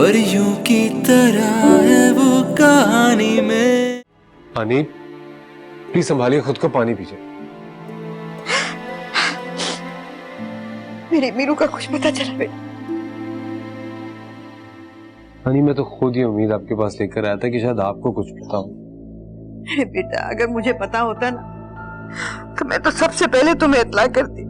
परियों की तरह है वो कहानी में। पानी प्लीज संभालिए खुद को, पानी पीजिए। मेरे मीरू का कुछ पता चला बेटा? पानी मैं तो खुद ही उम्मीद आपके पास लेकर आया था कि शायद आपको कुछ पता हो। अरे बेटा, अगर मुझे पता होता ना तो मैं तो सबसे पहले तुम्हें इत्तला करती।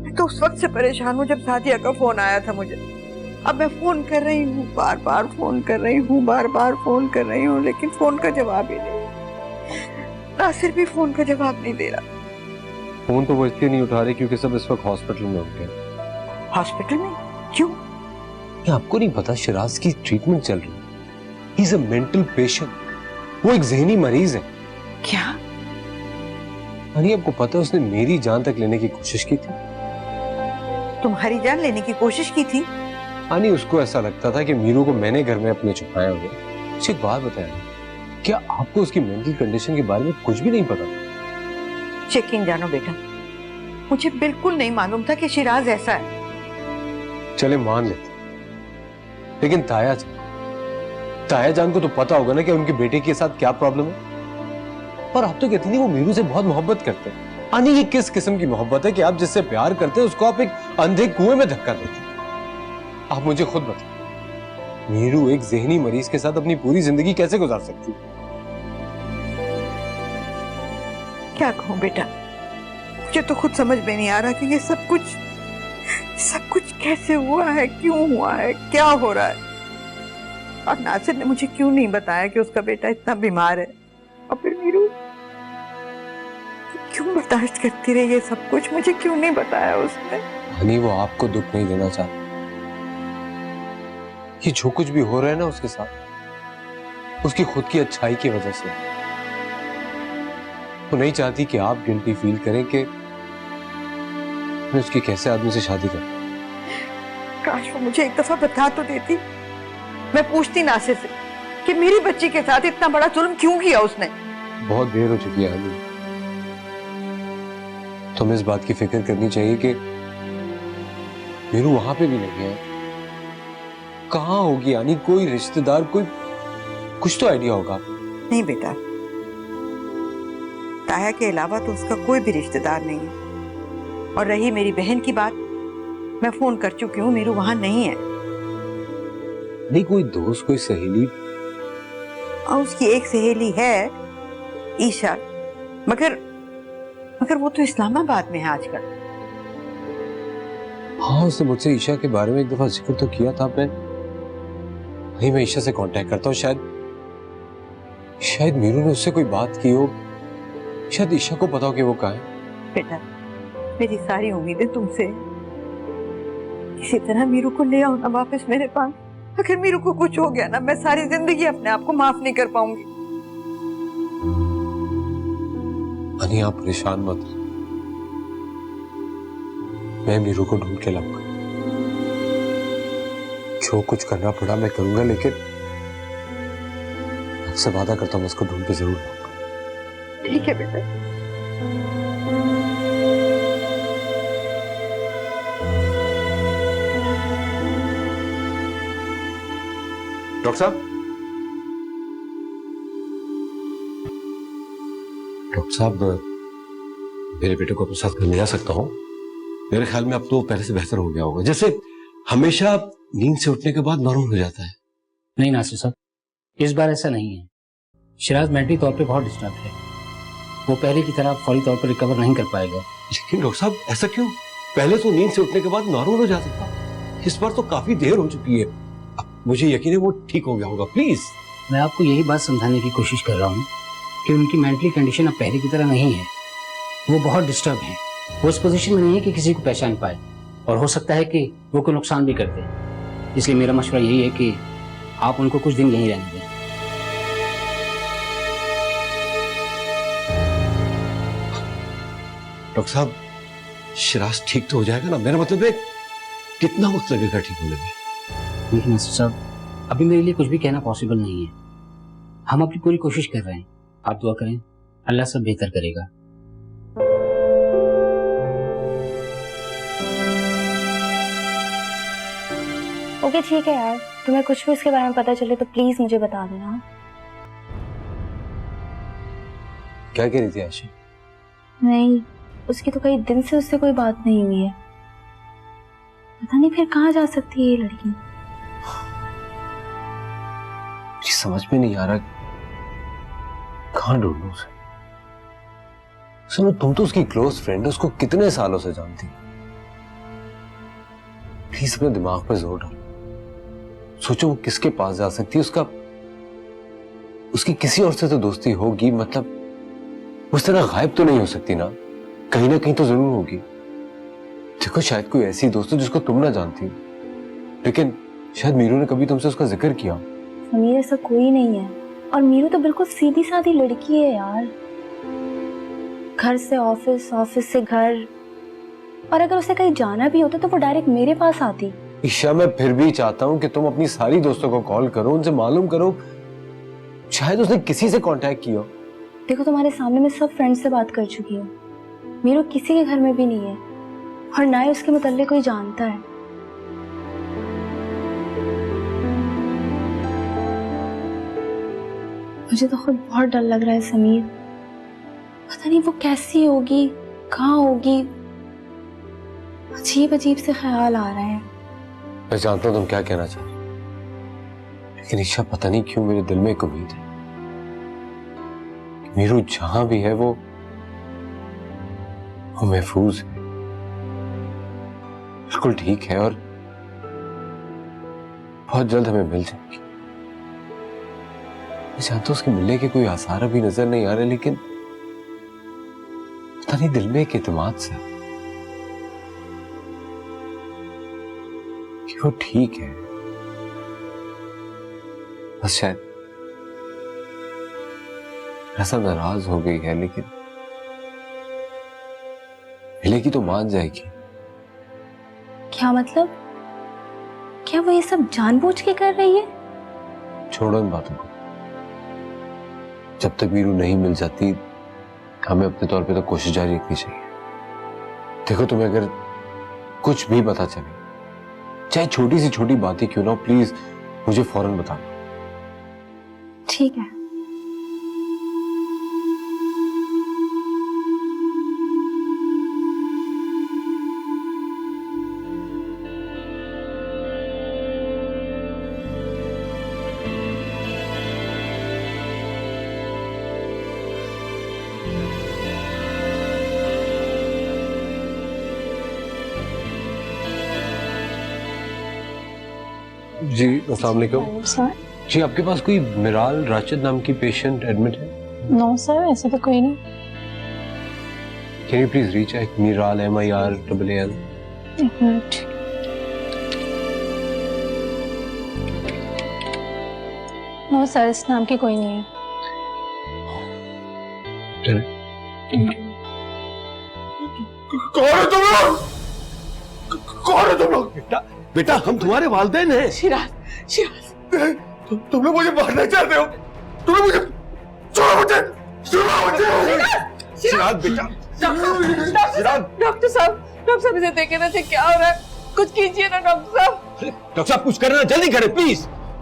मैं तो उस वक्त से परेशान हूँ जब सादिया का फोन आया था मुझे। अब मैं फोन कर रही हूँ, बार बार फोन कर रही हूँ, बार बार फोन कर रही हूँ, लेकिन फोन का जवाब ही नहीं। नासिर भी फोन का जवाब नहीं दे रहा। फोन तो वो इसलिए नहीं उठा रहे क्योंकि सब इस वक्त हॉस्पिटल में होंगे। हॉस्पिटल में? क्यों? आपको नहीं पता शिराज की ट्रीटमेंट चल रही है। He is a mental patient, वो एक जहनी मरीज है। क्या? अरे आपको पता है उसने मेरी जान तक लेने की कोशिश की थी। तुम्हारी जान लेने की कोशिश की थी? यानी उसको ऐसा लगता था कि मीरू को मैंने घर में अपने छुपाया हुआ। मुझे एक बात बताया, क्या आपको उसकी मेंटल कंडीशन के बारे में कुछ भी नहीं पता? यकीन जानो बेटा, मुझे बिल्कुल नहीं मालूम था कि शिराज ऐसा है। चले मान लेते, लेकिन ताया जान को तो पता होगा ना कि उनके बेटे के साथ क्या प्रॉब्लम है। और आप तो कहती थी वो मीरू से बहुत मोहब्बत करते हैं। यानी ये किस किस्म की मोहब्बत है कि आप जिससे प्यार करते हैं उसको आप एक अंधे कुएं में धक्का देते हैं? आप मुझे खुद बताओ, मीरू एक जहनी मरीज के साथ अपनी पूरी जिंदगी कैसे गुजार सकती है? क्या कहूं बेटा, मुझे तो खुद समझ में नहीं आ रहा कि ये सब कुछ कैसे हुआ है, क्यों हुआ है, क्या हो रहा है। और नासिर ने मुझे क्यों नहीं बताया कि उसका बेटा इतना बीमार है। और फिर मीरू क्यों बर्दाश्त करती रही ये सब कुछ, मुझे क्यों नहीं बताया उसने? हनी वो आपको दुख नहीं देना चाहता। ये जो कुछ भी हो रहा है ना उसके साथ, उसकी खुद की अच्छाई की वजह से। वो नहीं चाहती कि आप गिल्टी फील करें कि मैं उसकी कैसे आदमी से शादी करूं। काश वो मुझे एक दफा बता तो देती। मैं पूछती नासिर से कि मेरी बच्ची के साथ इतना बड़ा जुल्म क्यों किया उसने। बहुत देर हो चुकी है हनी, तुम्हें इस बात की फिक्र करनी चाहिए कि मीरू वहां पे भी नहीं है। कहाँ होगी यानी कोई रिश्तेदार, कोई कुछ तो आइडिया होगा। नहीं बेटा, ताया के अलावा तो उसका कोई भी रिश्तेदार नहीं है। और रही मेरी बहन की बात, मैं फोन कर चुकी हूँ, मीरू वहां नहीं है। नहीं कोई दोस्त, कोई सहेली? और उसकी एक सहेली है, ईशा, मगर वो तो इस्लामाबाद में है आजकल। हाँ उसने मुझसे ईशा के बारे में एक दफा जिक्र तो किया था। मैं ईशा से कांटेक्ट करता हूँ, शायद मीरू ने उससे कोई बात की हो, शायद ईशा को पता हो कि वो कहाँ है। बेटा, मेरी सारी उम्मीदें तुमसे, किसी तरह मीरू को ले आओ ना वापस मेरे पास। अगर मीरू को कुछ हो गया ना, मैं सारी जिंदगी अपने आप को माफ नहीं कर पाऊंगी। हनी आप परेशान मत, मैं मीरू को ढूंढ के लाऊंगा। जो कुछ करना पड़ा मैं करूंगा, लेकिन आपसे वादा करता हूं मैं उसको ढूंढ के जरूर लाऊंगा। ठीक है बेटा। डॉक्टर साहब, मेरे बेटे को अपने साथ घर ले जा सकता हूँ? मेरे ख्याल में अब तो पहले से बेहतर हो गया होगा, जैसे हमेशा नींद से उठने के बाद नॉर्मल हो जाता है। नहीं नासिर साहब, इस बार ऐसा नहीं है। शिराज मेंटली तौर पे बहुत डिस्टर्ब है, वो पहले की तरह फौरी तौर पर रिकवर नहीं कर पाएगा। लेकिन डॉक्टर साहब ऐसा क्यों? पहले तो नींद से उठने के बाद नॉर्मल हो जाता था, इस बार तो काफी देर हो चुकी है। अब मुझे यकीन है वो ठीक हो गया होगा। प्लीज। मैं आपको यही बात समझाने की कोशिश कर रहा हूँ कि उनकी मेंटली कंडीशन अब पहले की तरह नहीं है। वो बहुत डिस्टर्ब है, वो इस पोजीशन में नहीं है कि किसी को पहचान पाए, और हो सकता है कि वो कोई नुकसान भी कर दे। इसलिए मेरा मशवरा यही है कि आप उनको कुछ दिन यहीं रहने दें। डॉक्टर साहब, शिराज ठीक तो हो जाएगा ना? मेरा मतलब है कितना वक्त लगेगा ठीक होने में? देखिए नासिर साहब, अभी मेरे लिए कुछ भी कहना पॉसिबल नहीं है। हम अपनी पूरी कोशिश कर रहे हैं, आप दुआ करें, अल्लाह सब बेहतर करेगा। ओके ठीक है यार, तुम्हें कुछ भी उसके बारे में पता चले तो प्लीज मुझे बता देना। क्या कह रही थी आयशा? नहीं, उसकी तो कई दिन से उससे कोई बात नहीं हुई है। पता नहीं फिर कहाँ जा सकती है ये लड़की। मुझे समझ में नहीं आ रहा कहाँ ढूंढूं उसे। सुनो, तुम तो उसकी क्लोज फ्रेंड हो, उसको कितने सालों से जानती हो। प्लीज अपने दिमाग पर जोर डालो, सोचो वो किसके पास जा सकती है। उसकी किसी और से तो दोस्ती होगी, मतलब उस तरह गायब तो नहीं हो सकती ना कहीं तो जरूर होगी। देखो, शायद कोई ऐसी दोस्त हो जिसको तुम ना जानती हो, लेकिन शायद मीरू ने कभी तुमसे उसका जिक्र किया। समीर, ऐसा कोई नहीं है। और मीरू तो बिल्कुल सीधी सादी लड़की है यार। घर से ऑफिस, ऑफिस से घर, और अगर उसे कहीं जाना भी होता तो वो डायरेक्ट मेरे पास आती। ईशा, मैं फिर भी चाहता हूं कि तुम अपनी सारी दोस्तों को कॉल करो, उनसे मालूम करो शायद उसने किसी से कांटेक्ट किया। देखो, तुम्हारे सामने मैं सब फ्रेंड से बात कर चुकी हूँ। मीरू किसी के घर में भी नहीं है और ना ही उसके मुतल्लिक कोई जानता है। मुझे तो खुद बहुत डर लग रहा है समीर। पता नहीं वो कैसी होगी, कहाँ होगी। अजीब अजीब से ख्याल आ रहे हैं। मैं जानता हूं तुम क्या कहना चाह रही हो, लेकिन ईशा पता नहीं क्यों मेरे दिल में एक उम्मीद है कि मीरू जहां भी है वो महफूज है, बिल्कुल ठीक है और बहुत जल्द हमें मिल जाएगी। मैं जानता हूं उसके मिलने के कोई आसार अभी नजर नहीं आ रहे, लेकिन पता नहीं दिल में एक एतमाद सा कि वो ठीक है। बस शायद ऐसा नाराज हो गई है, लेकिन मिलेगी तो मान जाएगी। क्या मतलब? क्या वो ये सब जानबूझ के कर रही है? छोड़ो इन बातों को। जब तक मीरू नहीं मिल जाती हमें अपने तौर पे तो कोशिश जारी रखनी चाहिए। देखो, तुम्हें अगर कुछ भी पता चले, चाहे छोटी सी छोटी बात ही क्यों ना हो, प्लीज मुझे फौरन बताना। ठीक है। जी अस्सलाम वालेकुम। सर जी, आपके पास कोई मिराल राशिद नाम की पेशेंट एडमिट है? नो सर, ऐसे तो कोई नहीं। Can you please recheck मिराल MIRAL? एक मिनट। नो सर, इस नाम की कोई नहीं है। कौन है तुम लोग? कौन है तुम लोग? बेटा हम तुम्हारे वालिदैन हैं। शिराज, शिराज, तुम लोग मुझे मारना चाहते हो? तुमने मुझे छोड़ो, मुझे छोड़ो, मुझे शिराज बेटा। डॉक्टर साहब इसे देखे ना, क्या हो रहा है? कुछ कीजिए ना डॉक्टर साहब। डॉक्टर साहब कुछ करना, जल्दी करें प्लीज।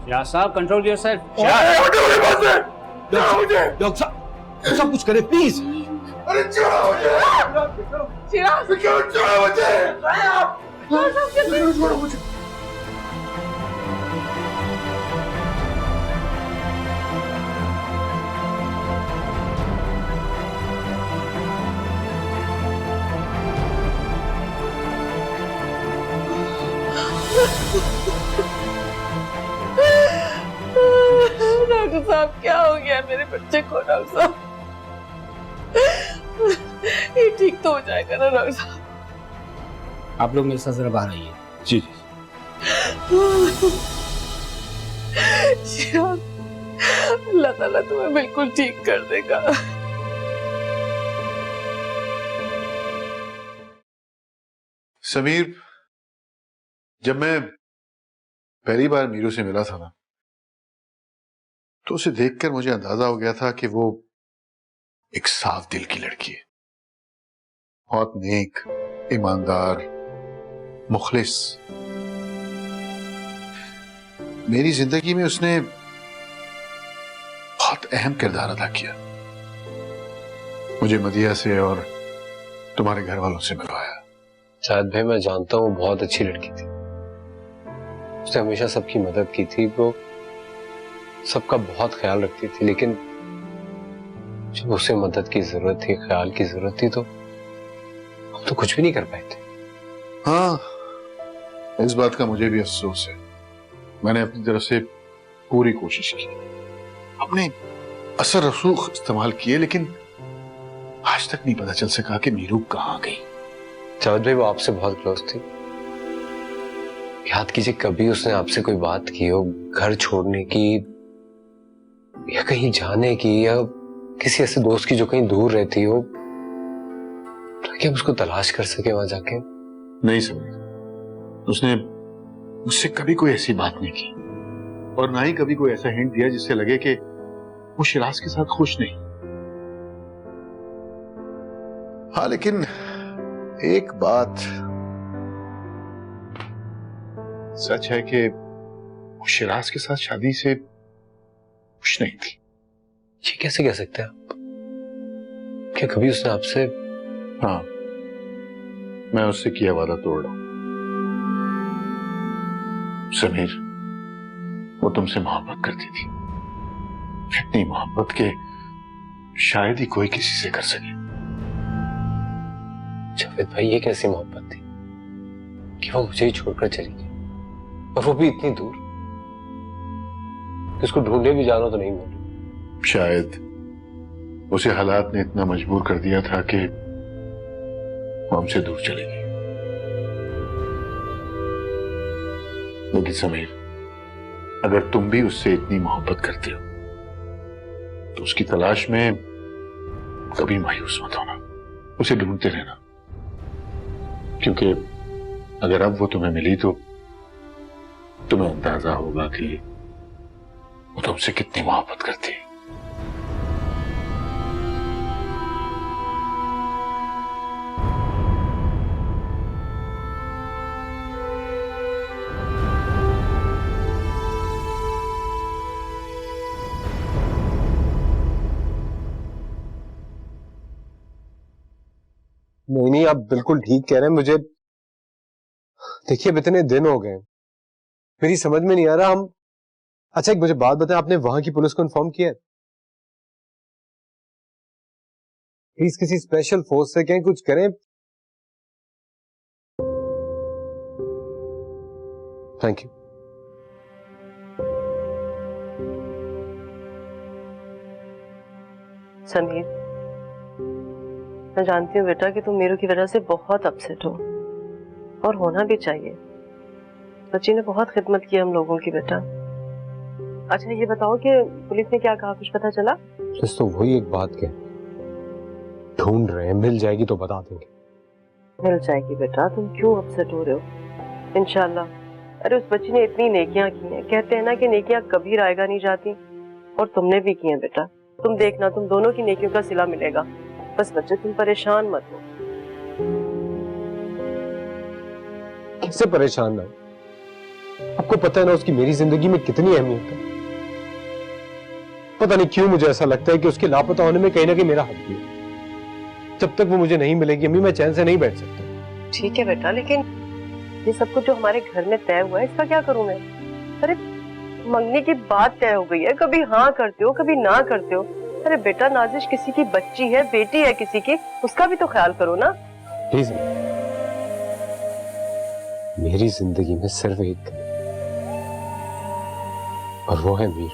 या साहब, कंट्रोल योरसेल्फ। डॉक्टर साहब कुछ करें प्लीज। अरे छोड़ो मुझे। शिराज, क्यों छोड़ो मुझे? छोड़ो मुझे। डॉक्टर साहब क्या हो गया मेरे बच्चे को? डॉक्टर साहब, ये ठीक तो हो जाएगा ना डॉक्टर साहब? आप लोग मेरे साथ जरा बाहर आइए। जी शिराज, अल्लाह ताला तुम्हें बिल्कुल ठीक कर देगा। समीर, जब मैं पहली बार मीरू से मिला था ना, तो उसे देखकर मुझे अंदाजा हो गया था कि वो एक साफ दिल की लड़की है, बहुत नेक, ईमानदार, मुखलिस। मेरी जिंदगी में उसने बहुत अहम किरदार अदा किया। मुझे मदिया से और तुम्हारे घर वालों से मिलवाया। शायद भाई मैं जानता हूँ, बहुत अच्छी लड़की थी। उसने हमेशा सबकी मदद की थी, वो सबका बहुत ख्याल रखती थी, लेकिन जब उसे मदद की जरूरत थी, ख्याल की जरूरत थी, तो हम तो कुछ भी नहीं कर पाए थे। हाँ, इस बात का मुझे भी अफसोस है। मैंने अपनी तरफ से पूरी कोशिश की, अपने असर रसूख इस्तेमाल किए, लेकिन आज तक नहीं पता चल सका कि मीरू कहाँ गई। जावेद भाई वो आपसे बहुत क्लोज थी। याद कीजिए, कभी उसने आपसे कोई बात की हो घर छोड़ने की, या कहीं जाने की, या किसी ऐसे दोस्त की जो कहीं दूर रहती हो, ताकि हम उसको तलाश कर सके वहां जाके? नहीं समझ, उसने मुझसे कभी कोई ऐसी बात नहीं की, और ना ही कभी कोई ऐसा हिंट दिया जिससे लगे कि वो शिराज के साथ खुश नहीं। हाँ, लेकिन एक बात सच है कि वो शिराज के साथ शादी से खुश नहीं थी। ये कैसे कह सकते हैं आप? क्या कभी उसने आपसे? हाँ, मैं उससे किया वादा तोड़ रहा हूं। समीर, वो तुमसे मोहब्बत करती थी, इतनी मोहब्बत के शायद ही कोई किसी से कर सके। जावेद भाई, ये कैसी मोहब्बत थी कि वो मुझे ही छोड़कर चली गई, और वो भी इतनी दूर कि उसको ढूंढने भी जाना तो नहीं मिली। शायद उसे हालात ने इतना मजबूर कर दिया था कि वो हमसे दूर चली गई। लेकिन समीर, अगर तुम भी उससे इतनी मोहब्बत करते हो तो उसकी तलाश में कभी मायूस मत होना, उसे ढूंढते रहना, क्योंकि अगर अब वो तुम्हें मिली तो तुम्हें अंदाजा होगा कि वो तुमसे कितनी मोहब्बत करती है। नहीं नहीं, आप बिल्कुल ठीक कह रहे हैं। मुझे देखिए, अब इतने दिन हो गए, मेरी समझ में नहीं आ रहा। हम अच्छा, एक मुझे बात बताएं, आपने वहां की पुलिस को इन्फॉर्म किया है? प्लीज किसी स्पेशल फोर्स से कहें, कुछ करें। Thank you. समीर, मैं जानती हूँ बेटा कि तुम मीरू की वजह से बहुत अपसेट हो, और होना भी चाहिए। बच्ची ने बहुत खिदमत की हम लोगों की बेटा। अच्छा ये बताओ कि पुलिस ने क्या कहा, कुछ पता चला? पुलिस तो वही एक बात कह, ढूंढ रहे हैं, मिल जाएगी तो बता देंगे। मिल जाएगी बेटा, तुम क्यों अपसेट हो रहे हो? इंशाल्लाह। अरे उस बच्ची ने इतनी नेकियां की हैं, कहते हैं ना कि नेकियां कभी रायगा नहीं जाती, और तुमने भी की हैं बेटा। तुम देखना, तुम दोनों की नेकियों का सिला मिलेगा। बस बच्चे तुम परेशान मत हो। कैसे परेशान ना हो? आपको पता है ना उसकी मेरी जिंदगी में कितनी अहमियत है। पता नहीं क्यों मुझे ऐसा लगता है कि उसके लापता होने में कहीं ना कहीं मेरा हाथ भी है। जब तक वो मुझे नहीं मिलेगी अम्मी, मैं चैन से नहीं बैठ सकता। ठीक है बेटा, लेकिन ये सब कुछ जो हमारे घर में तय हुआ है, इसका क्या करूं मैं? अरे मंगनी की बात तय हो गई है, कभी हाँ करते हो कभी ना करते हो। अरे बेटा, नाजिश किसी की बच्ची है, बेटी है किसी की, उसका भी तो ख्याल करो ना। प्लीज, मेरी जिंदगी में सिर्फ एक है, और वो है मीरू।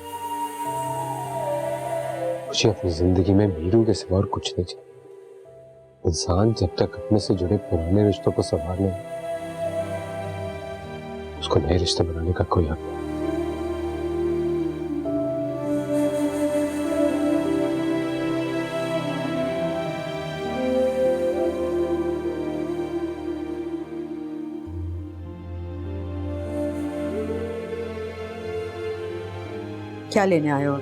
मुझे अपनी जिंदगी में मीरू के सिवा और कुछ नहीं चाहिए। इंसान जब तक अपने से जुड़े पुराने रिश्तों को संभाले, उसको नए रिश्ते बनाने का कोई हक नहीं। क्या लेने आए हो?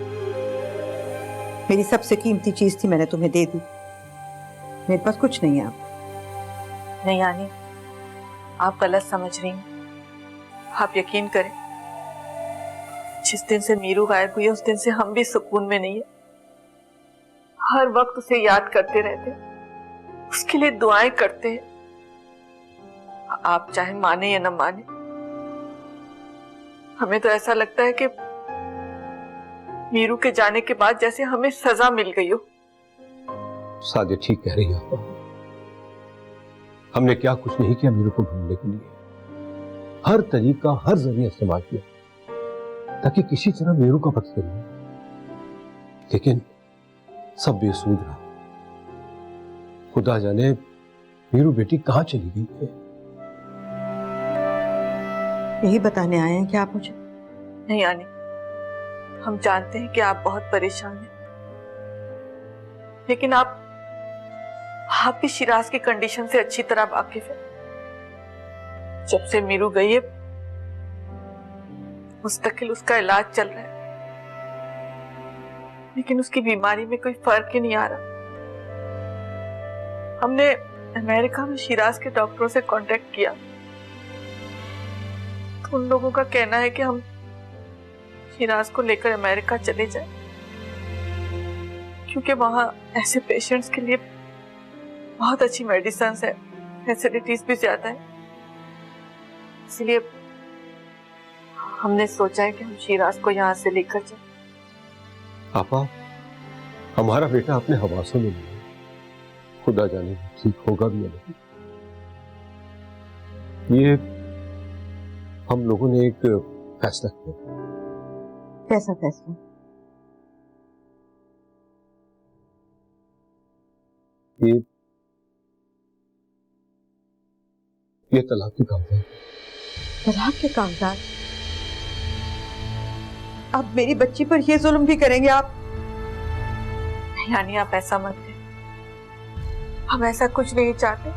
मेरी सबसे कीमती चीज थी, मैंने तुम्हें दे दी। मेरे पास कुछ नहीं है। आप नहीं आनी, आप गलत समझ रही हैं। आप यकीन करें, जिस दिन से मीरू गायब हुई है उस दिन से हम भी सुकून में नहीं है। हर वक्त उसे याद करते रहते, उसके लिए दुआएं करते हैं। आप चाहे माने या न माने, हमें तो ऐसा लगता है कि मीरू के जाने के बाद जैसे हमें सजा मिल गई हो। सादिया ठीक कह रही है आपा। हमने क्या कुछ नहीं किया मीरू को ढूंढने के लिए। हर तरीका, हर जरिया इस्तेमाल किया ताकि किसी तरह मीरू का पता चले, लेकिन सब बेसूद रहा। खुदा जाने मीरू बेटी कहां चली गई है। यही बताने आए हैं कि आप मुझे? नहीं आनी, हम जानते हैं कि आप बहुत परेशान हैं, लेकिन आप भी शिराज की कंडीशन से अच्छी तरह वाकिफ है। जब से मीरू गई है मुस्तकिल उसका इलाज चल रहा है, लेकिन उसकी बीमारी में कोई फर्क ही नहीं आ रहा। हमने अमेरिका में शिराज के डॉक्टरों से कांटेक्ट किया तो उन लोगों का कहना है कि हम शिराज को लेकर अमेरिका चले जाएं, क्योंकि वहां ऐसे पेशेंट्स के लिए बहुत अच्छी मेडिसिन है, फैसिलिटीज भी ज्यादा है। इसलिए हमने सोचा है कि हम शिराज को यहाँ से लेकर जाएं। आपा, हमारा बेटा अपने हवासों में नहीं है। खुदा जाने ठीक होगा भी या नहीं। ये हम लोगों ने एक फैसला किया। कैसा फैसला? ये तलाक के कागजात। तलाक के कागजात? अब मेरी बच्ची पर ये जुल्म भी करेंगे आप? यानी आप ऐसा मत करें, हम ऐसा कुछ नहीं चाहते।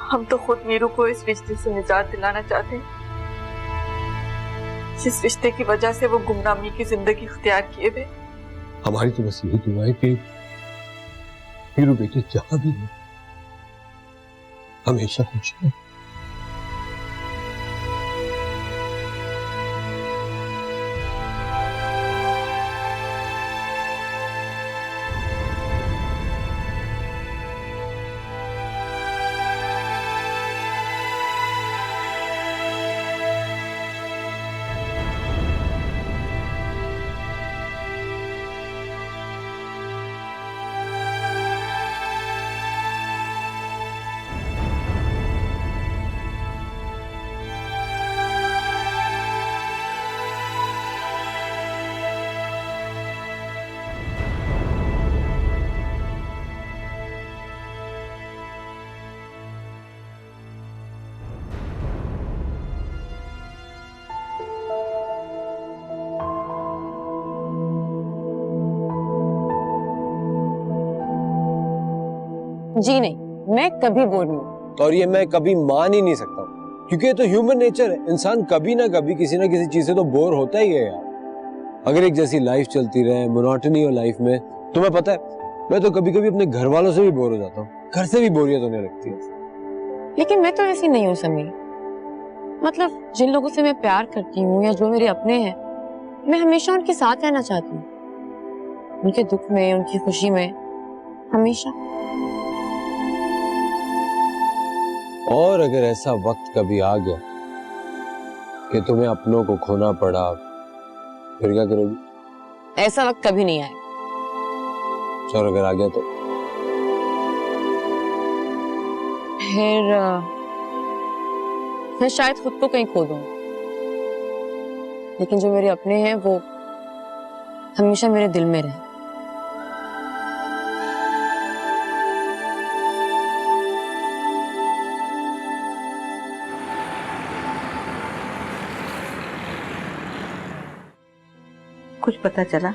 हम तो खुद मीरू को इस रिश्ते से निजात दिलाना चाहते हैं, जिस रिश्ते की वजह से वो गुमनामी की जिंदगी इख्तियार किए हुए। हमारी तो बस यही दुआ है कि मीरू बेटी जहां भी हो हमेशा खुश है। जी नहीं, मैं कभी बोर नहीं हूँ। और ये मैं कभी मान ही नहीं सकता हूँ, क्योंकि ये तो ह्यूमन नेचर है। इंसान कभी ना कभी किसी ना किसी चीज से तो बोर होता ही है यार। अगर एक जैसी लाइफ चलती रहे, मोनोटनी हो लाइफ में, तुम्हें पता है मैं तो कभी कभी अपने घर वालों से भी बोर हो जाता हूँ। घर से भी बोरियत होने लगती है। लेकिन मैं तो ऐसी नहीं हूँ समी। मतलब जिन लोगों से मैं प्यार करती हूँ या जो मेरे अपने हैं, मैं हमेशा उनके साथ रहना चाहती हूँ, उनके दुख में, उनकी खुशी में, हमेशा। और अगर ऐसा वक्त कभी आ गया कि तुम्हें अपनों को खोना पड़ा, फिर क्या करोगी? ऐसा वक्त कभी नहीं आएगा। और अगर आ गया तो? फिर शायद खुद को कहीं खो दूं, लेकिन जो मेरे अपने हैं वो हमेशा मेरे दिल में रहे। कुछ पता चला?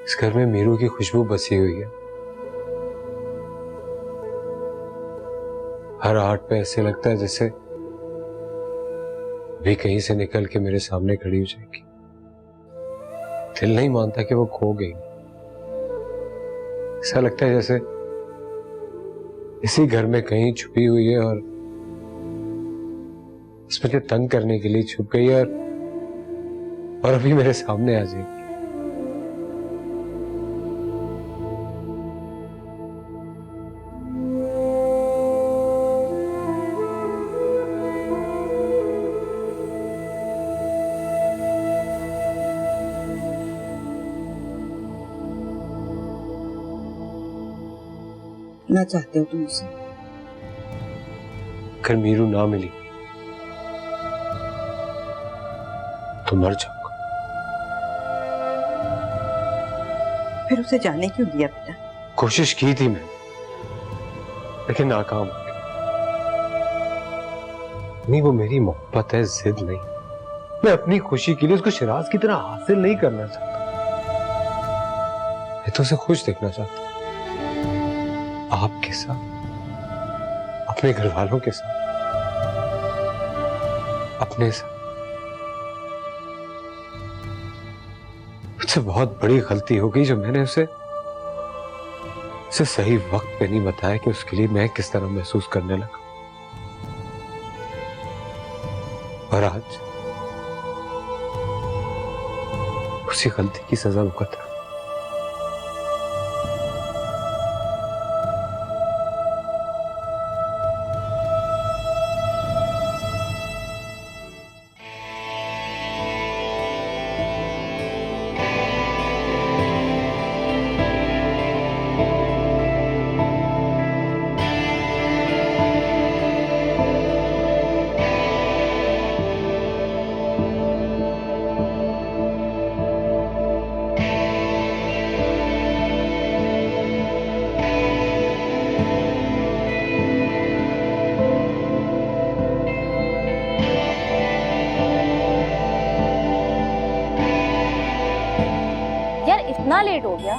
इस घर में मीरू की खुशबू बसी हुई है। हर आर्ट पे ऐसे लगता है जैसे भी कहीं से निकल के मेरे सामने खड़ी हो जाएगी। दिल नहीं मानता कि वो खो गई। ऐसा लगता है जैसे इसी घर में कहीं छुपी हुई है और इसमें मुझे तंग करने के लिए छुप गई है और अभी मेरे सामने आ जाएगी। ना चाहते हो तुम उसे? अगर मीरू ना मिली तो मर जाऊंगा। फिर उसे जाने क्यों दिया बेटा? कोशिश की थी मैंने, लेकिन नाकाम हो गई। नहीं, वो मेरी मोहब्बत है, जिद नहीं। मैं अपनी खुशी के लिए उसको शिराज की तरह हासिल नहीं करना चाहता। मैं तो उसे खुश देखना चाहता हूं, आपके साथ, अपने घर वालों के साथ, अपने साथ। मुझसे बहुत बड़ी गलती हो गई जो मैंने उसे सही वक्त पे नहीं बताया कि उसके लिए मैं किस तरह महसूस करने लगा। और आज उसी गलती की सजा भुगत रहा हूं। इतना लेट हो गया,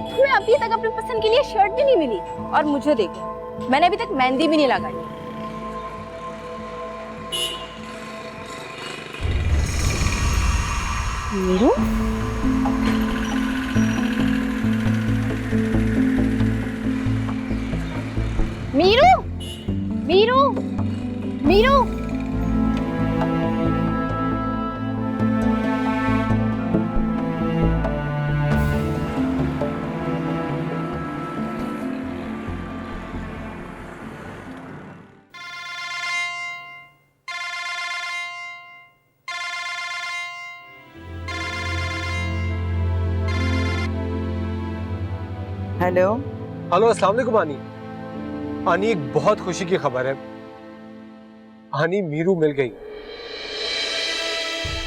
तुम्हें अभी तक अपनी पसंद के लिए शर्ट भी नहीं मिली। और मुझे देखो, मैंने अभी तक मेहंदी भी नहीं लगाई। मीरू, मीरू, मीरू, मीरू। हेलो। हेलो, अस्सलाम वालेकुम आनी। आनी, एक बहुत खुशी की खबर है। आनी, मीरू मिल गई।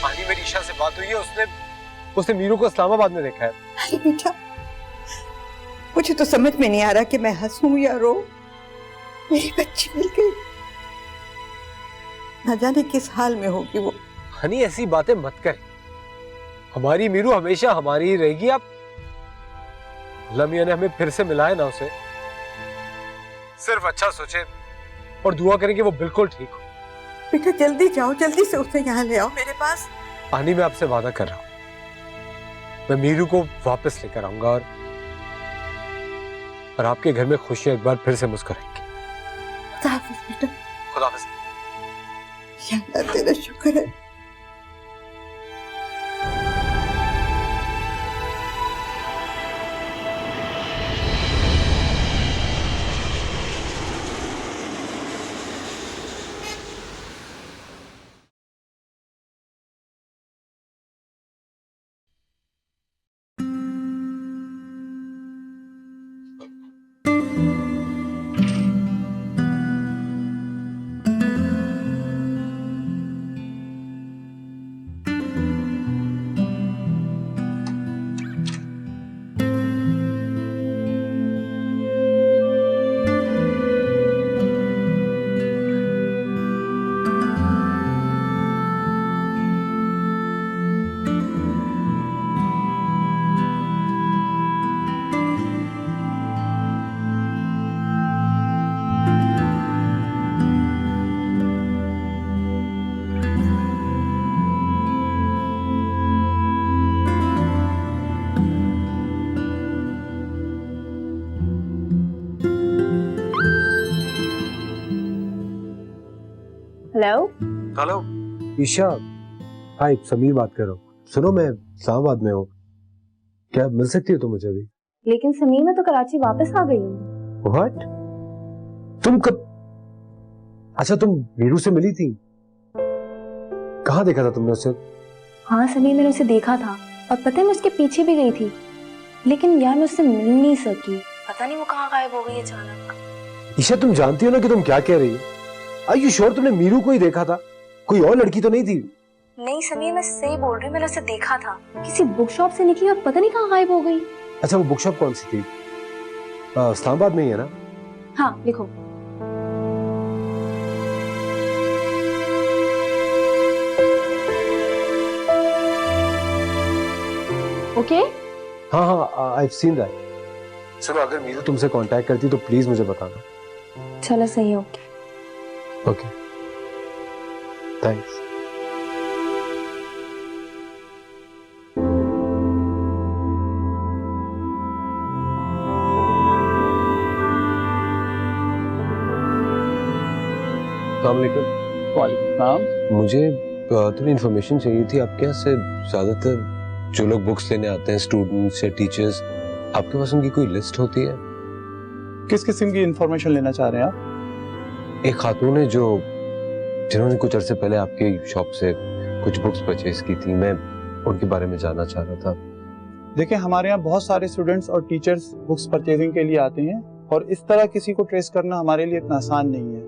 आनी, मेरी ईशा से बात हुई है, उसने मीरू को इस्लामाबाद में देखा है। अरे बेटा, मुझे तो समझ में नहीं आ रहा कि मैं हंसूं या रो। मेरी बच्ची मिल गई। न जाने किस हाल में होगी वो। हनी, ऐसी बातें मत कर। हमारी मीरू हमेशा हमारी ही रहेगी। आप लमिया ने हमें फिर से मिलाए ना उसे। सिर्फ अच्छा सोचे और दुआ करें कि वो बिल्कुल ठीक हो। बेटा जल्दी जाओ, जल्दी से उसे यहाँ ले आओ मेरे पास। आनी, मैं आपसे वादा कर रहा हूं, मैं मीरू को वापस लेकर आऊंगा और आपके घर में खुशियां एक बार फिर से मुस्कुराएंगी। खुदा हाफिज बेटा। खुदा हाफिज। या अल्लाह, तेरा शुक्र है। हेलो। हेलो ईशा, हाय समीर बात कर रहा हूँ। सुनो मैं इस्लामाबाद में हूँ, क्या मिल सकती हो तुम मुझे अभी? लेकिन समीर मैं तो कराची वापस आ गई हूँ। व्हाट? तुम कब? अच्छा तुम मीरू से मिली थी? कहाँ देखा था तुमने उसे? हाँ समीर, मैंने उसे देखा था और पता है मैं उसके पीछे भी गई थी, लेकिन यार मैं उससे मिल नहीं सकी। पता नहीं वो कहाँ गायब हो गई अचानक। ईशा तुम जानती हो ना कि तुम क्या कह रही हो? आर यू श्योर तुमने मीरू को ही देखा था? कोई और लड़की तो नहीं थी? नहीं समीर, मैं सही बोल रही हूँ, मैंने उसे देखा था। किसी बुक शॉप से निकली और पता नहीं कहाँ गायब हो गई। अच्छा वो बुक शॉप कौन सी थी? इस्लामाबाद में ही है ना? हाँ लिखो। ओके? हाँ हाँ आई हैव सीन दैट। सुनो अगर मीरू तुमसे कांटेक्ट करती तो प्लीज मुझे बताना। चलो सही है, ओके। Okay thanks. वालेकुम। मुझे थोड़ी इन्फॉर्मेशन चाहिए थी आपके यहाँ से। ज्यादातर जो लोग बुक्स लेने आते हैं, स्टूडेंट्स या टीचर्स, आपके पास उनकी कोई लिस्ट होती है? किस किस्म की इंफॉर्मेशन लेना चाह रहे हैं आप? एक खातून है जिन्होंने कुछ अरसे पहले आपकी शॉप से कुछ बुक्स परचेज की थी, मैं उनके बारे में जानना चाह रहा था। देखिए हमारे यहाँ बहुत सारे स्टूडेंट्स और टीचर्स बुक्स परचेजिंग के लिए आते हैं और इस तरह किसी को ट्रेस करना हमारे लिए इतना आसान नहीं है।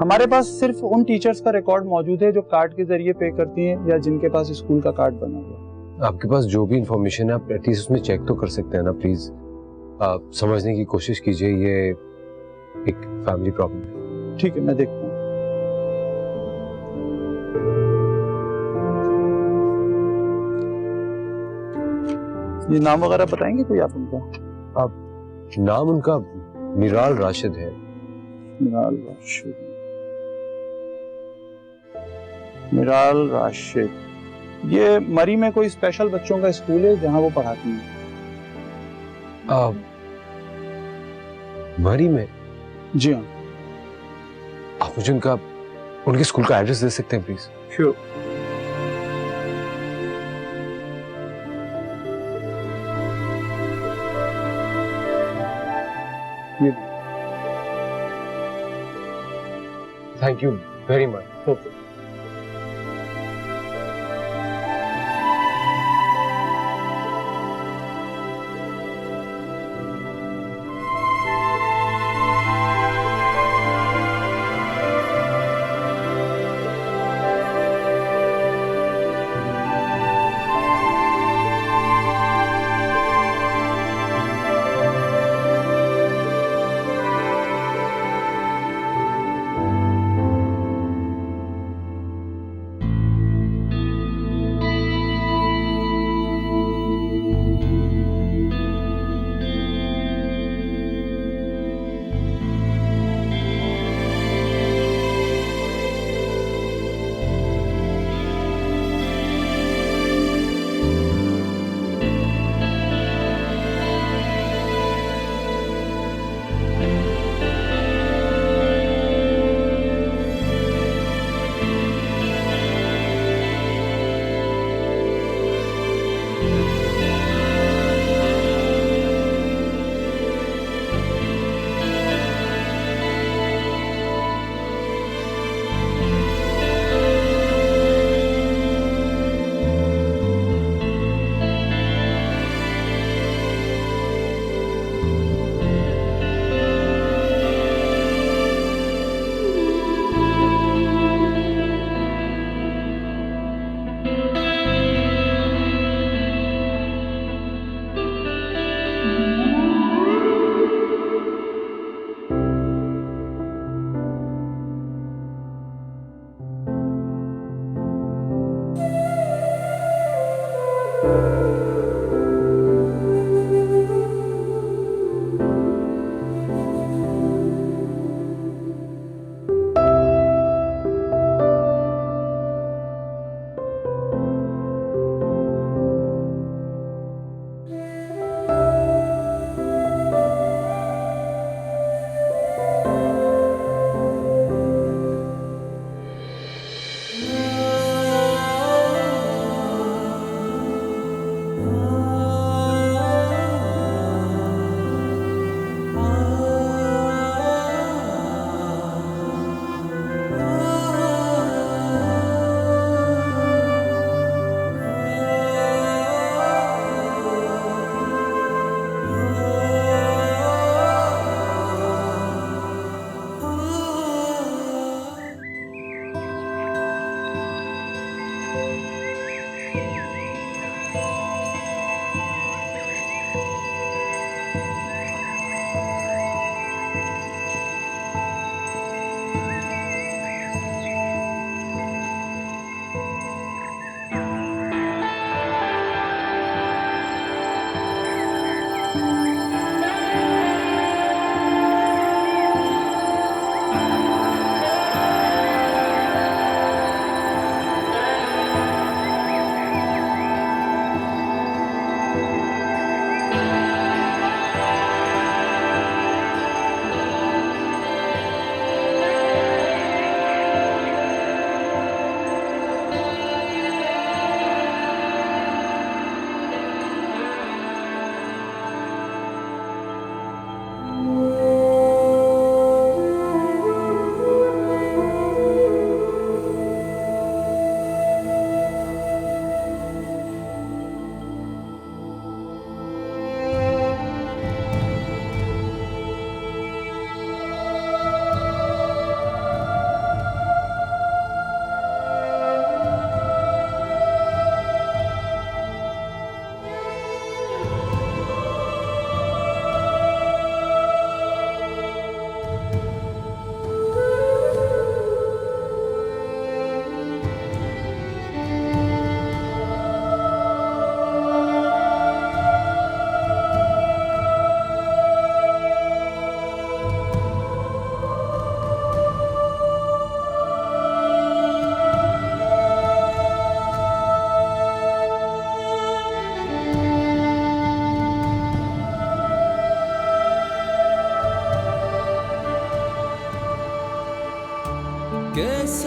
हमारे पास सिर्फ उन टीचर्स का रिकॉर्ड मौजूद है जो कार्ड के जरिए पे करती हैं या जिनके पास स्कूल का कार्ड बना हुआ। आपके पास जो भी इंफॉर्मेशन है आप एटलीस्ट उसमें चेक तो कर सकते हैं ना प्लीज। आप समझने की कोशिश कीजिए, ये एक फैमिली प्रॉब्लम है। ठीक है मैं देखता हूँ। ये नाम वगैरह बताएंगे कोई आप उनका? आप नाम उनका मिराल राशिद है। मिराल राशिद। मिराल राशिद, ये मरी में कोई स्पेशल बच्चों का स्कूल है जहां वो पढ़ाती हैं? मरी में? जी हाँ। आप मुझे उनके स्कूल का एड्रेस दे सकते हैं please? Sure. Thank you very much. Okay.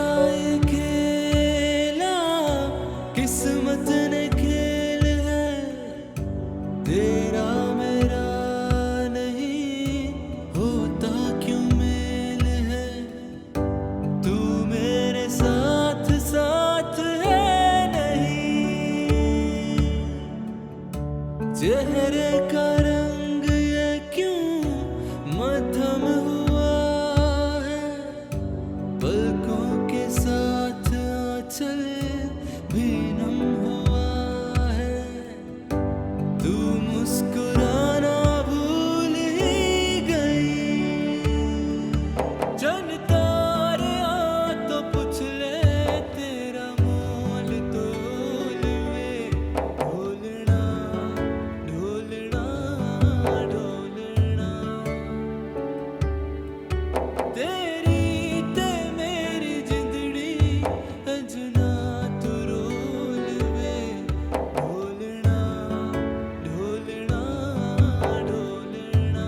सा ये खेला किस्मत ने खेल है, तेरा मेरा नहीं होता क्यों मेल है, तू मेरे साथ साथ है नहीं, चेहरे का रंग ये क्यों मध्यम हुआ है, पलकों के साथ आंचल भी नम हुआ है, तू मुस्कुराना भूल ही गई, जनता रे आ तो पूछ ले तेरा मोल तोल वे, ढोलना ढोलना ढोलना, तेरी ते मेरी जिंदड़ी अजना तू रोल वे, ढोलना ढोलना ढोलना।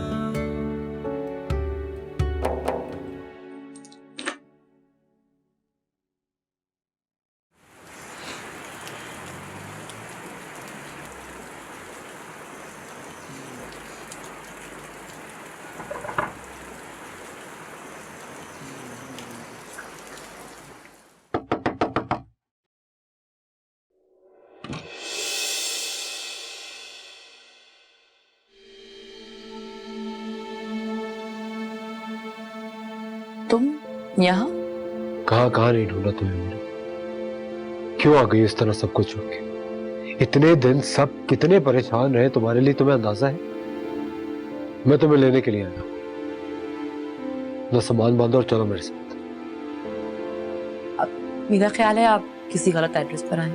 तुम यहाँ? कहाँ कहाँ नहीं ढूंढा तुम्हें मैंने, क्यों आ गई इस तरह सब कुछ छोड़ के? इतने दिन सब कितने परेशान रहे तुम्हारे लिए, तुम्हें अंदाजा है? मैं तुम्हें लेने के लिए आया, ना सामान बांधो और चलो मेरे साथ। मेरा ख्याल है आप किसी गलत एड्रेस पर आए,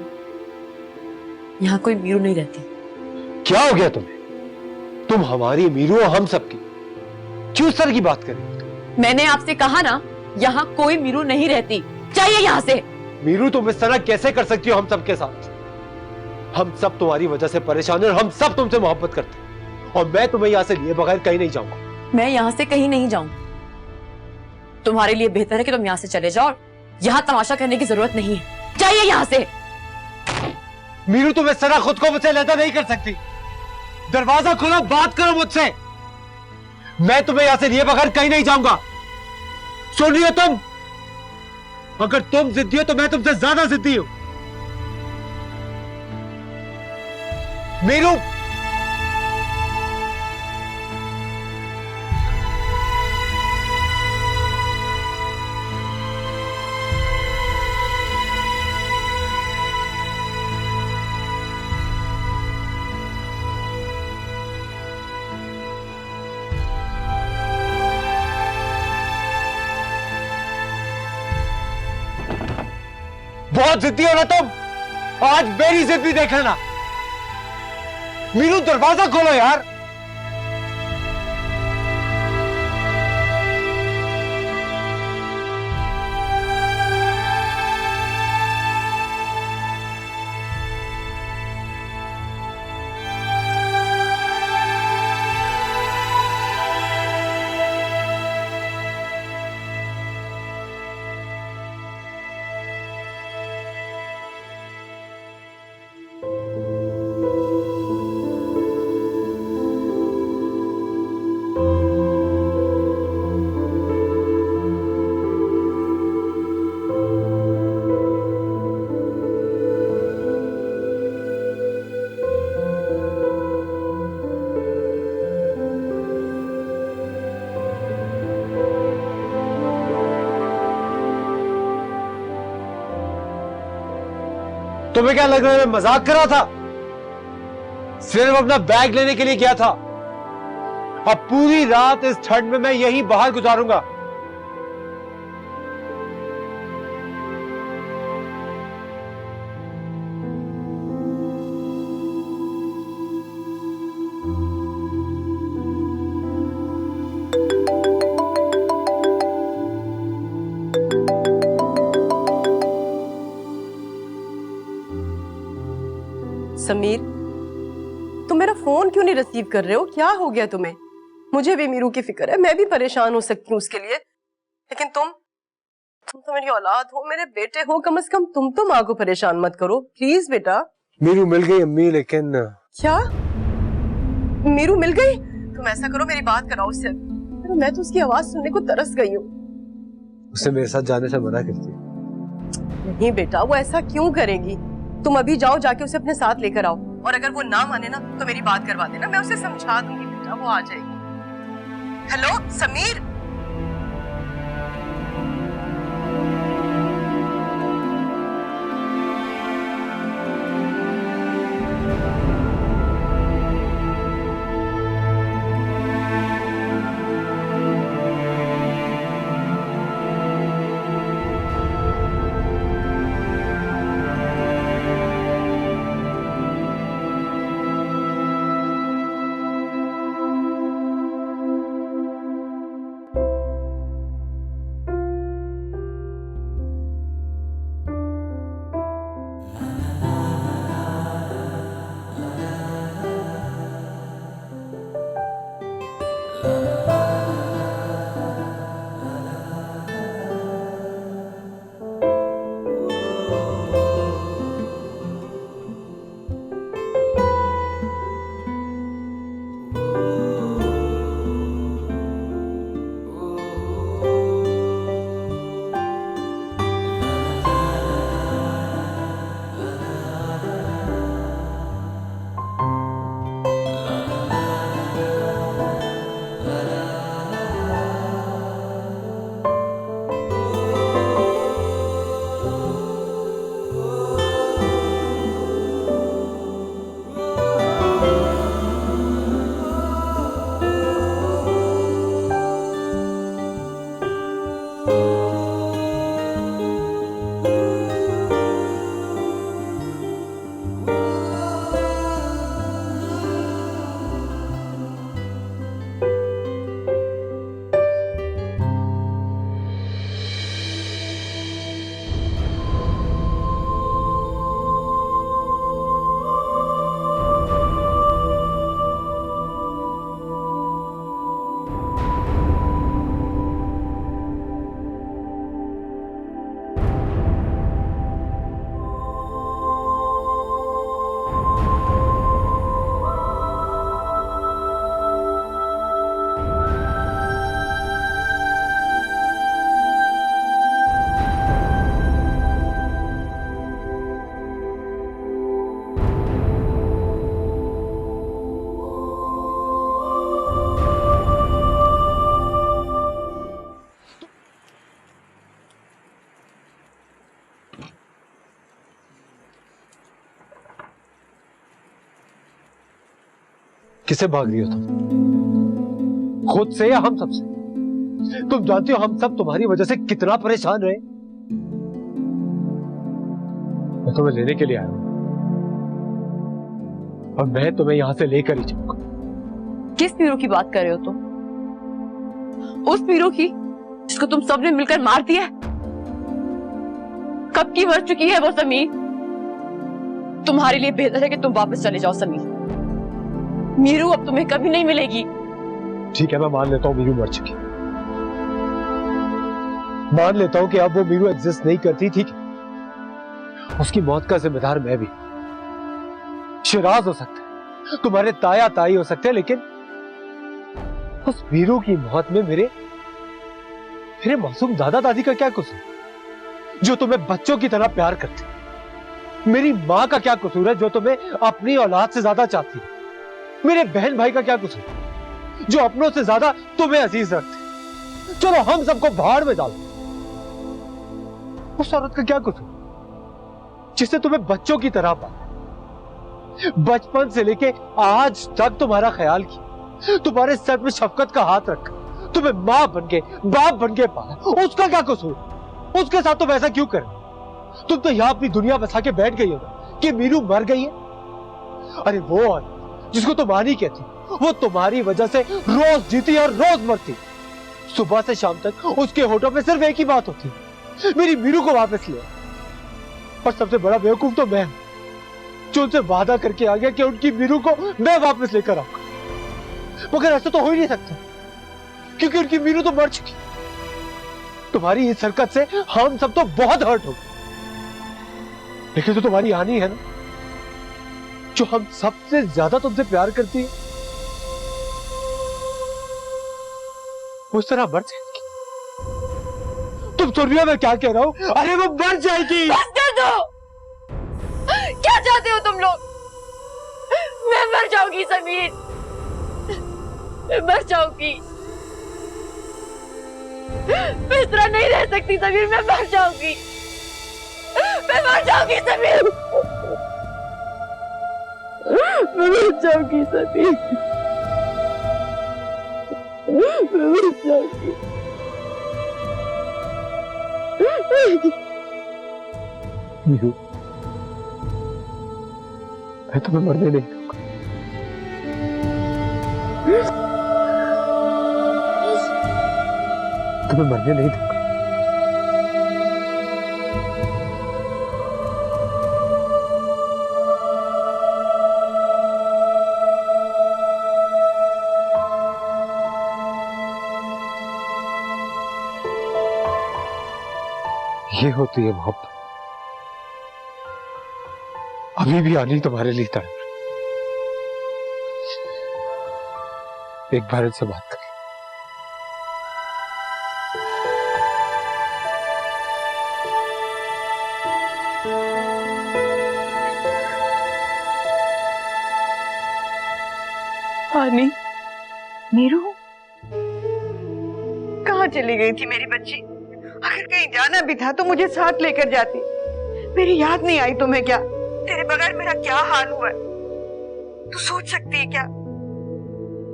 यहाँ कोई मीरू नहीं रहती। क्या हो गया तुम्हें? तुम हमारी मीरू और हम सबकी, क्यों इस तरह की बात करें? मैंने आपसे कहा ना, यहाँ कोई मीरू नहीं रहती, चाहिए यहाँ से। मीरू तुम इस तरह कैसे कर सकती हो हम सबके साथ? हम सब तुम्हारी वजह से परेशान हैं और हम सब तुमसे मोहब्बत करते हैं, और मैं तुम्हें यहाँ से लिए बगैर कहीं नहीं जाऊंगा। मैं यहाँ से कहीं नहीं जाऊं, तुम्हारे लिए बेहतर है कि तुम यहाँ से चले जाओ, यहाँ तमाशा करने की जरूरत नहीं है, चाहिए यहाँ से। मीरू तुम इस तरह खुद को मुझसे अलग नहीं कर सकती, दरवाजा खोलो, बात करो मुझसे। मैं तुम्हें यहां से लिए बगैर कहीं नहीं जाऊंगा, सुन रही हो तुम? अगर तुम जिद्दी हो तो मैं तुमसे ज्यादा जिद्दी हूं। मीरू, बहुत जिद्दी हो ना तुम, आज मेरी जिद भी देख लेना। मीरू दरवाजा खोलो यार। तुम्हें क्या लग रहा है मैं मजाक कर रहा था? सिर्फ अपना बैग लेने के लिए गया था। अब पूरी रात इस ठंड में मैं यहीं बाहर गुजारूंगा। समीर, तुम मेरा फोन क्यों नहीं रिसीव कर रहे हो? क्या हो गया तुम्हें? मुझे भी मीरू की फिक्र है, मैं भी परेशान हो सकती हूँ उसके लिए, लेकिन तुम तो मेरी औलाद हो, मेरे बेटे हो, कम से कम तुम तो माँ को परेशान मत करो प्लीज बेटा। मीरू मिल गई अम्मी, लेकिन क्या मीरू मिल गई? तुम ऐसा करो, मेरी बात कराओ उससे। मैं तो उसकी आवाज सुनने को तरस गई हूँ। उसने मेरे साथ जाने से मना कर दिया। नहीं बेटा, वो ऐसा क्यों करेगी? तुम अभी जाओ, जाके उसे अपने साथ लेकर आओ, और अगर वो ना माने ना तो मेरी बात करवा देना, मैं उसे समझा दूंगी बेटा, वो आ जाएगी। हेलो समीर। किसे भाग रही हो तुम? खुद से या हम सब से? तुम जानती हो हम सब तुम्हारी वजह से कितना परेशान रहे। मैं तुम्हें लेने के लिए आया हूं और मैं तुम्हें यहां से लेकर ही जाऊंगा। किस पीरू की बात कर रहे हो तुम? उस पीरू की जिसको तुम सबने मिलकर मार दिया? कब की मर चुकी है वो समीर। तुम्हारे लिए बेहतर है कि तुम वापस चले जाओ समीर। मीरू अब तुम्हें कभी नहीं मिलेगी। ठीक है, मैं मान लेता हूं मीरू मर चुकी, मान लेता हूं कि अब वो मीरू एग्जिस्ट नहीं करती। ठीक है, उसकी मौत का जिम्मेदार मैं भी। शिराज हो सकता है, तुम्हारे ताया ताई हो सकते हैं, लेकिन उस मीरू की मौत में मेरे मासूम दादा दादी का क्या कसूर, जो तुम्हें बच्चों की तरह प्यार करते? मेरी माँ का क्या कसूर है, जो तुम्हें अपनी औलाद से ज्यादा चाहती है? मेरे बहन भाई का क्या कसूर, जो अपनों से ज्यादा तुम्हें अजीज रखते? चलो हम सबको भाड़ में डालो। उस औरत का क्या कसूर जिसने तुम्हें बच्चों की तरह पाला, बचपन से लेके आज तक तुम्हारा ख्याल किया, तुम्हारे सर में शफकत का हाथ रखा, तुम्हें माँ बन के बाप बन के पाला? उसका क्या कसूर? उसके साथ तुम ऐसा क्यों कर? तुम तो यहां अपनी दुनिया बसा के बैठ गई हो ना कि मीरू मर गई है। अरे वो औरत जिसको तुम मानी कहती, वो तुम्हारी वजह से रोज जीती और रोज मरती। सुबह से शाम तक उसके होठों पे सिर्फ एक ही बात होती, मेरी मीरू को वापस ले। और सबसे बड़ा बेवकूफ तो मैं, जो उनसे वादा करके आ गया कि उनकी मीरू को मैं वापस लेकर आऊंगा। मगर ऐसा तो हो ही नहीं सकता, क्योंकि उनकी मीरू तो मर चुकी। तुम्हारी इस हरकत से हम सब तो बहुत हर्ट हो गए, लेकिन तो तुम्हारी आनी है ना, जो हम सबसे ज्यादा तुमसे प्यार करती है, उस तरह मर जाएगी। तुम सुन रही हो मैं क्या कह रहा हूं? अरे वो मर जाएगी। बस कर दो। क्या चाहते हो तुम लोग? मैं मर जाऊंगी समीर, मैं मर जाऊंगी। मैं इस तरह नहीं रह सकती समीर, मैं मर जाऊंगी, मैं मर जाऊंगी समीर, मैं मर जाऊंगी समीर, मैं मर जाऊंगी। मीरू, मैं तुम्हें मरने नहीं दूंगा। तुम्हें मरने नहीं दूंगा। ये होती है मोहब्बत। अभी भी आनी तुम्हारे लिए तड़प, एक बार इनसे बात कर। आनी, मीरू, कहाँ चली गई थी मेरी बच्ची? अगर कहीं जाना भी था तो मुझे साथ लेकर जाती। मेरी याद नहीं आई तुम्हें क्या? तेरे बगैर मेरा क्या हाल हुआ है तू सोच सकती है क्या?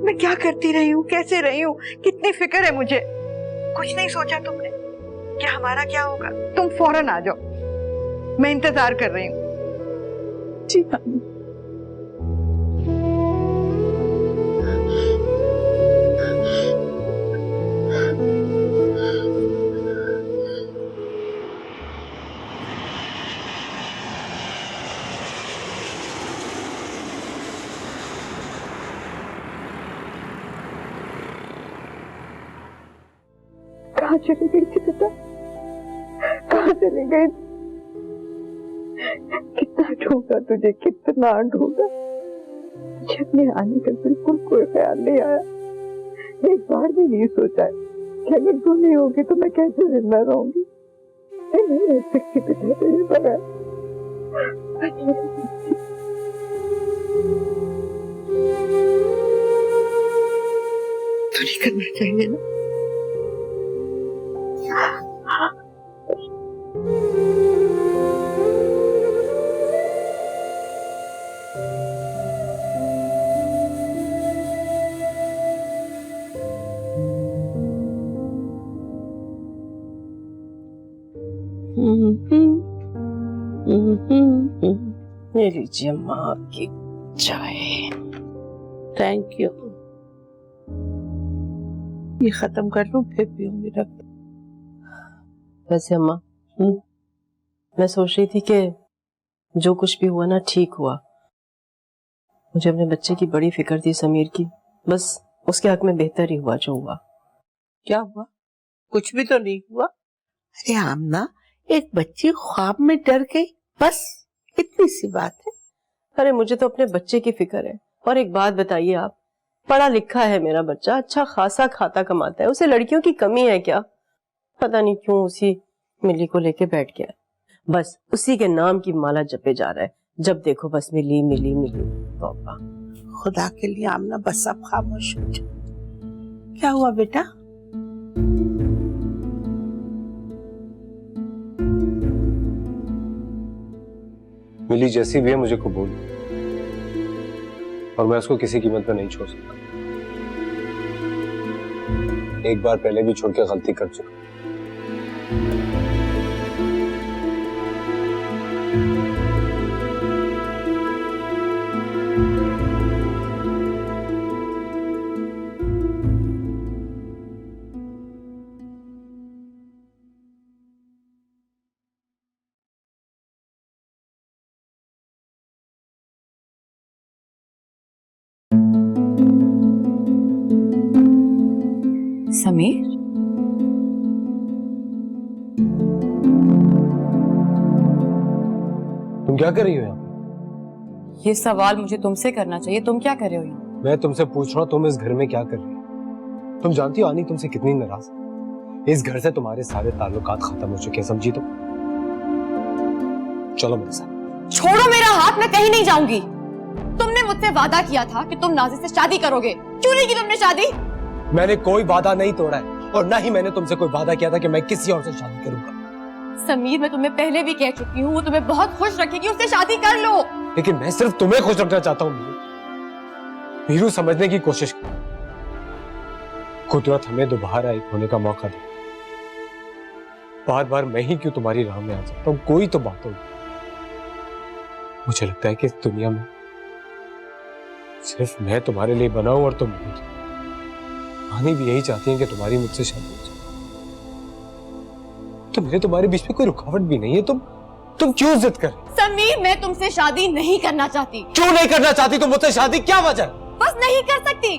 मैं क्या करती रही हूँ, कैसे रही हूँ, कितनी फिक्र है मुझे। कुछ नहीं सोचा तुमने कि हमारा क्या होगा? तुम फौरन आ जाओ, मैं इंतजार कर रही हूँ। जी आनी। कहाँ चली गई थी बेटा? कहाँ चली गई? कितना ढूंढा तुझे, कितना ढूंढा। मुझे अपने आने का बिल्कुल कोई ख्याल नहीं आया। एक बार भी नहीं सोचा कि अगर तू नहीं होगी तो मैं कैसे जिंदा रहूंगी। मैं नहीं रह सकती बेटा तेरे बगैर। तो नहीं करना चाहिए ना? ये लीजिए माँ की चाय। Thank you. ये खत्म कर लूं फिर पीऊंगी। रख। वैसे अम्मा, मैं सोच रही थी कि जो कुछ भी हुआ ना ठीक हुआ। मुझे अपने बच्चे की बड़ी फिक्र थी, समीर की। बस उसके हक में बेहतर ही हुआ जो हुआ। क्या हुआ? कुछ भी तो नहीं हुआ। अरे आमना, एक बच्ची ख्वाब में डर गई, बस इतनी सी बात है। अरे मुझे तो अपने बच्चे की फिक्र है। और एक बात बताइए आप, पढ़ा लिखा है मेरा बच्चा, अच्छा खासा खाता कमाता है, उसे लड़कियों की कमी है क्या? पता नहीं क्यों उसी मिली को लेके बैठ गया, बस उसी के नाम की माला जपे जा रहा है। जब देखो बस मिली मिली मिली। तौबा। खुदा के लिए आमना, बस अब खामोश हो जाओ। क्या हुआ बेटा? मिली जैसी भी है मुझे कबूल, और मैं उसको किसी कीमत पर नहीं छोड़ सकता। एक बार पहले भी छोड़ के गलती कर चुका। समीर, तुम क्या कर रही हो यहाँ? ये सवाल मुझे तुमसे करना चाहिए, तुम क्या कर रहे हो यहाँ? मैं तुमसे पूछ रहा हूँ तुम इस घर में क्या कर रही हो? तुम जानती हो आनी तुमसे कितनी नाराज है। इस घर से तुम्हारे सारे ताल्लुकात खत्म हो चुके हैं, समझी तुम? चलो मेरे साथ। छोड़ो मेरा हाथ, मैं कहीं नहीं जाऊंगी। तुमने मुझसे वादा किया था कि तुम नाज़िर से शादी करोगे, क्यों नहीं की तुमने शादी? मैंने कोई वादा नहीं तोड़ा है और ना ही मैंने तुमसे कोई वादा किया था कि मैं किसी और से शादी करूंगा। समीर, मैं तुम्हें पहले भी कह चुकी हूँ, वो तुम्हें बहुत खुश रखेगी, उससे शादी कर लो। लेकिन मैं सिर्फ तुम्हें खुश रखना चाहता हूँ मीरू, समझने की कोशिश करो। कुदरत हमें दोबारा एक होने का मौका दे। बार बार मैं ही क्यों तुम्हारी राह में आ जाता हूँ? कोई तो बात होगी। मुझे लगता है कि इस दुनिया में सिर्फ मैं तुम्हारे लिए बना हूं और तुम नहीं। आनी भी यही चाहती है कि तुम्हारी मुझसे शादी हो जाए। तो मेरे तुम्हारे बीच में कोई रुकावट भी नहीं है। तुम क्यों जिद कर? समीर, मैं तुमसे शादी नहीं करना चाहती। क्यों नहीं करना चाहती तुम मुझसे शादी? क्या वजह? बस नहीं कर सकती।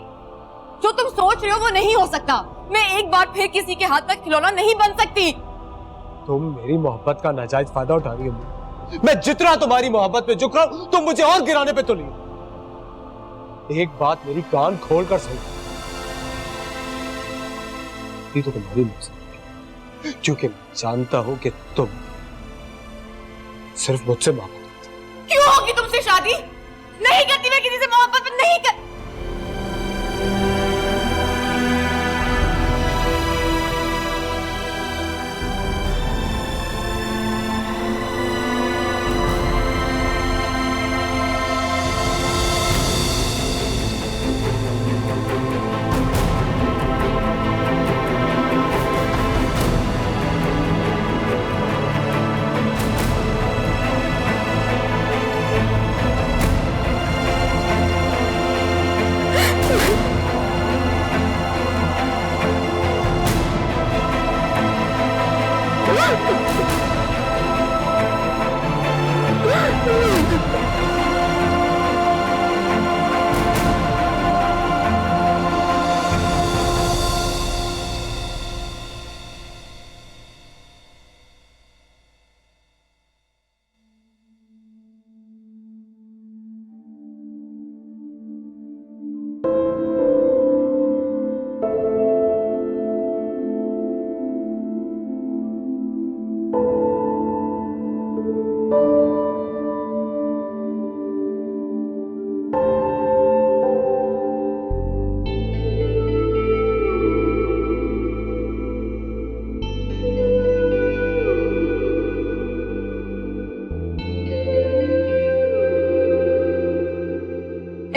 जो तुम सोच रहे हो वो नहीं हो सकता। मैं एक बार फिर किसी के हाथ तक खिलौना नहीं बन सकती। तुम मेरी मोहब्बत का नाजायज फायदा उठा रही हो। मैं जितना तुम्हारी मोहब्बत पे झुक रहा हूं तुम मुझे और गिराने पे तुली। एक बात मेरी कान खोल कर सुन, ये तो तुम्हारी मर्जी, क्योंकि मैं जानता हूं कि तुम सिर्फ मुझसे मोहब्बत। क्यों होगी तुमसे शादी? नहीं करती मैं किसी से मोहब्बत, नहीं कर।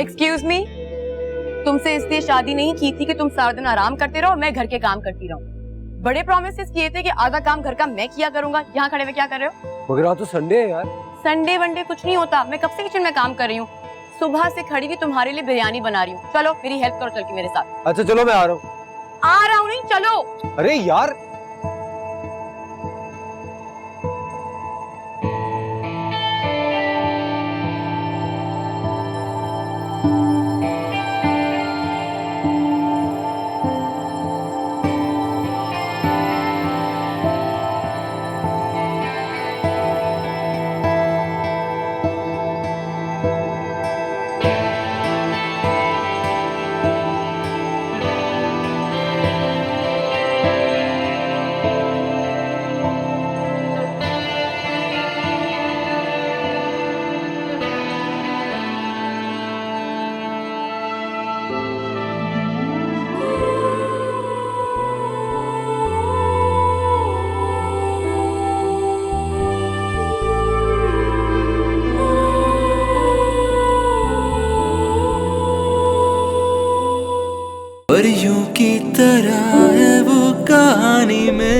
एक्सक्यूज मी, तुमसे इसलिए शादी नहीं की थी कि तुम सारा दिन आराम करते रहो और मैं घर के काम करती रहूं। बड़े प्रॉमिसेस किए थे कि आधा काम घर का मैं किया करूंगा। यहाँ खड़े हुए क्या कर रहे हो? मगर आज तो संडे है यार। संडे वनडे कुछ नहीं होता। मैं कब से किचन में काम कर रही हूँ। सुबह से खड़ी हुई तुम्हारे लिए बिरयानी बना रही हूँ। चलो मेरी हेल्प करो चल के मेरे साथ। अच्छा चलो मैं आ रहा हूँ। आ रहा हूँ नहीं, चलो। अरे यार परियों की तरह है वो कहानी में